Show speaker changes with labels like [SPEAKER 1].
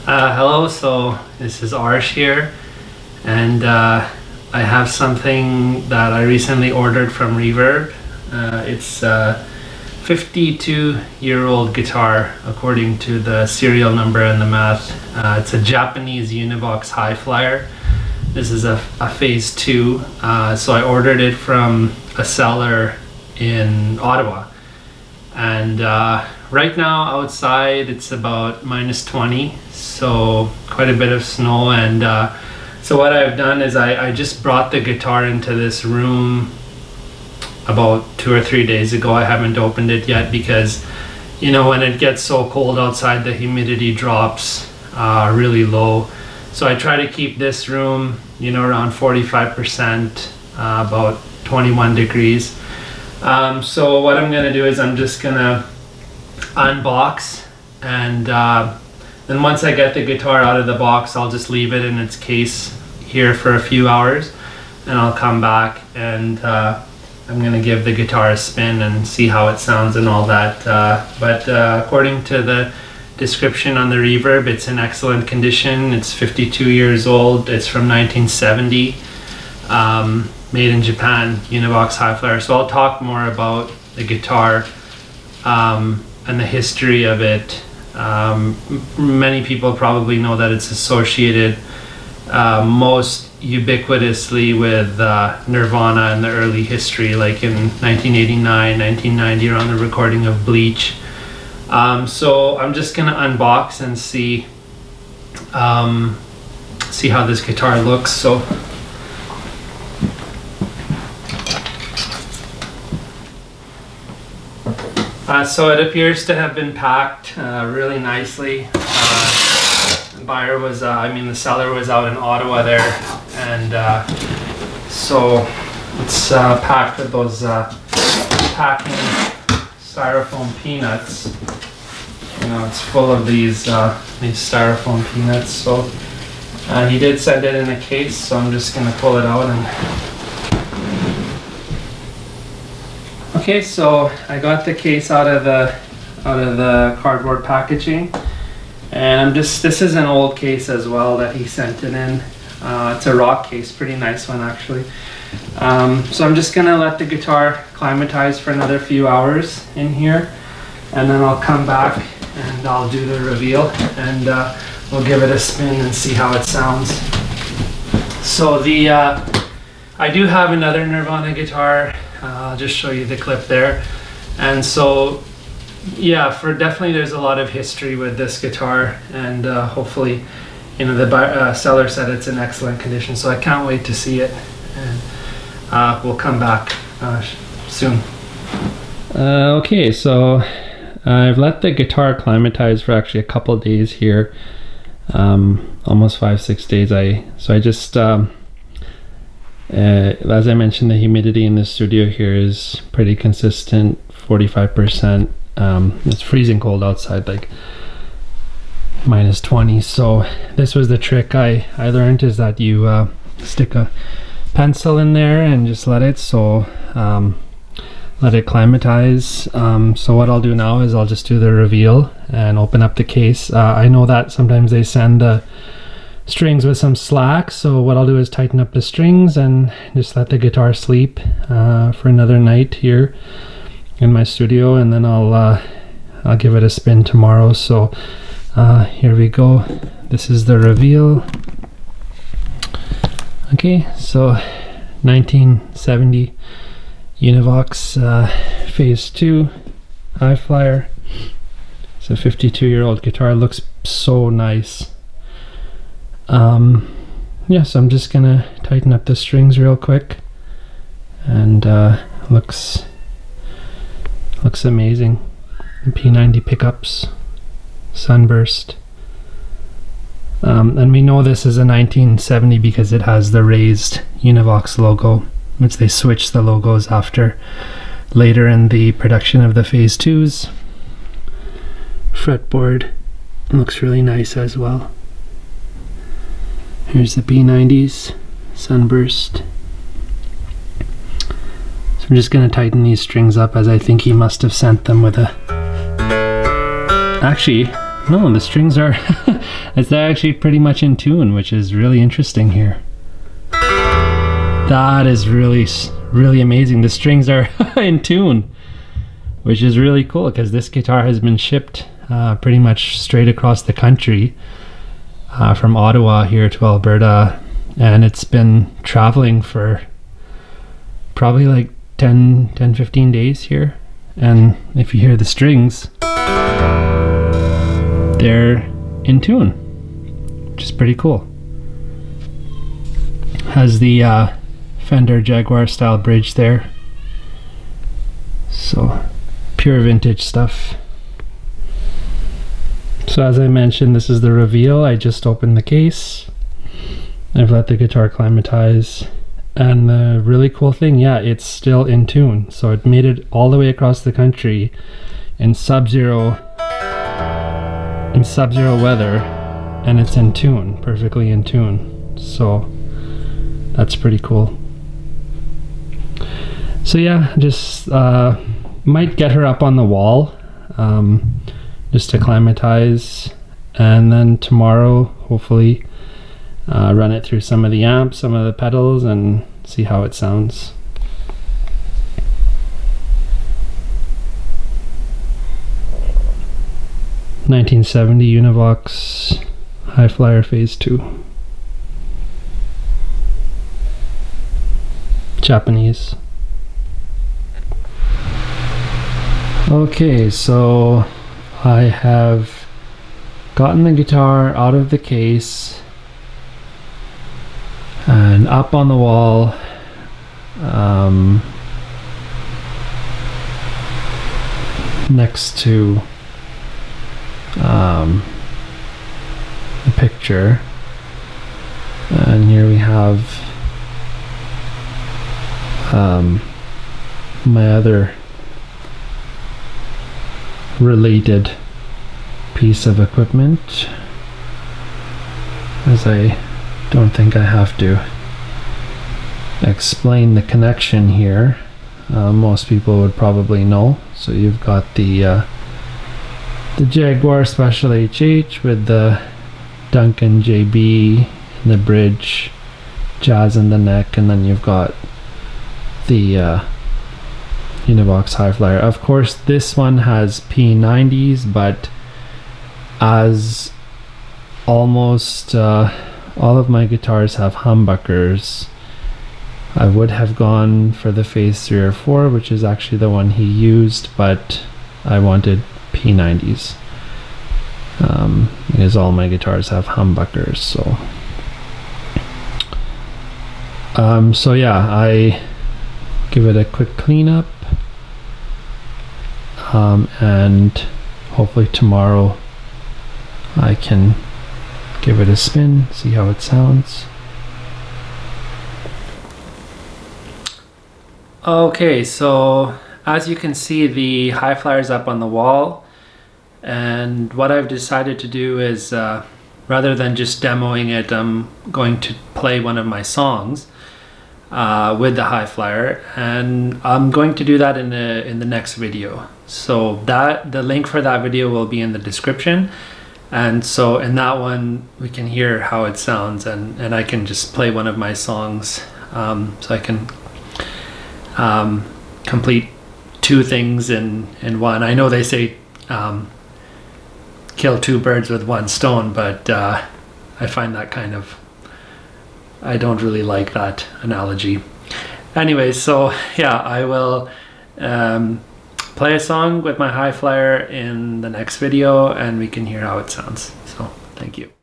[SPEAKER 1] Hello, so this is Arsh here, and I have something that I recently ordered from Reverb. It's a 52-year-old guitar according to the serial number and the math. It's a Japanese Univox Hi-Flier. This is a phase 2, so I ordered it from a seller in Ottawa, and right now outside it's about -20, so quite a bit of snow. And so what I've done is I just brought the guitar into this room about 2 or 3 days ago. I haven't opened it yet because, you know, when it gets so cold outside, the humidity drops really low. So I try to keep this room, you know, around 45%, about 21 degrees. So what I'm gonna do is I'm just gonna unbox, and then once I get the guitar out of the box, I'll just leave it in its case here for a few hours, and I'll come back and I'm gonna give the guitar a spin and see how it sounds and all that. But according to the description on the Reverb, it's in excellent condition. It's 52 years old. It's from 1970, made in Japan, Univox Hi-Flier. So I'll talk more about the guitar and the history of it. Many people probably know that it's associated most ubiquitously with Nirvana in the early history, like in 1989, 1990, around the recording of Bleach. So I'm just gonna unbox and see how this guitar looks. So it appears to have been packed really nicely. The seller was out in Ottawa there, and so it's packed with those packing styrofoam peanuts. You know, it's full of these styrofoam peanuts. So he did send it in a case, so I'm just gonna pull it out. And okay, so I got the case out of the cardboard packaging, and this is an old case as well that he sent it in. It's a rock case, pretty nice one actually. So I'm just gonna let the guitar climatize for another few hours in here, and then I'll come back and I'll do the reveal, and we'll give it a spin and see how it sounds. So I do have another Nirvana guitar. I'll just show you the clip there. And so yeah, definitely there's a lot of history with this guitar, and hopefully, you know, the seller said it's in excellent condition, so I can't wait to see it, and we'll come back soon. Okay, so I've let the guitar climatize for actually a couple of days here, almost 5-6 days. So I just as I mentioned, the humidity in the studio here is pretty consistent, 45%. It's freezing cold outside, like -20. So this was the trick I learned, is that you stick a pencil in there and just let it climatize. So what I'll do now is I'll just do the reveal and open up the case. I know that sometimes they send the strings with some slack, so what I'll do is tighten up the strings and just let the guitar sleep for another night here in my studio, and then I'll give it a spin tomorrow. So here we go. This is the reveal. Okay, so 1970 Univox phase 2 Hi-Flier. It's a 52-year-old guitar. It looks so nice. Yeah, so I'm just gonna tighten up the strings real quick, and looks amazing. P90 pickups, sunburst, and we know this is a 1970 because it has the raised Univox logo, which they switched the logos after later in the production of the phase 2s. Fretboard looks really nice as well. Here's the P90s, sunburst. So I'm just going to tighten these strings up, as I think he must have sent them with a... Actually, No, the strings are it's actually pretty much in tune, which is really interesting here. That is really amazing. The strings are in tune, which is really cool because this guitar has been shipped pretty much straight across the country from Ottawa here to Alberta, and it's been traveling for probably like 10-15 days here. And if you hear the strings, they're in tune, which is pretty cool. Has the Fender Jaguar style bridge there, so pure vintage stuff. So as I mentioned, this is the reveal. I just opened the case. I've let the guitar climatize, and the really cool thing, yeah, it's still in tune. So it made it all the way across the country in sub-zero weather, and it's in tune, perfectly in tune. So that's pretty cool. So yeah, just might get her up on the wall just to climatize, and then tomorrow hopefully run it through some of the amps, some of the pedals, and see how it sounds. (1970) Univox Hi-Flier Phase 2. Japanese. Okay, so I have gotten the guitar out of the case and up on the wall. Next to the picture, and here we have my other related piece of equipment, as I don't think I have to explain the connection here. Most people would probably know. So you've got the Jaguar Special HH with the Duncan JB in the bridge, Jazz in the neck, and then you've got the Univox Hi-Flier. Of course, this one has P90s, but as almost all of my guitars have humbuckers, I would have gone for the Phase 3 or 4, which is actually the one he used, but I wanted P90s because all my guitars have humbuckers. So yeah, I give it a quick cleanup, and hopefully tomorrow I can give it a spin, see how it sounds. Okay, so as you can see, the Hi-Flier is up on the wall, and what I've decided to do is rather than just demoing it, I'm going to play one of my songs with the Hi-Flier, and I'm going to do that in the next video. So the link for that video will be in the description, and so in that one we can hear how it sounds, and I can just play one of my songs, so I can complete two things in one. I know they say kill two birds with one stone, but I find that I don't really like that analogy. Anyway, so yeah, I will play a song with my Hi-Flier in the next video, and we can hear how it sounds. So thank you.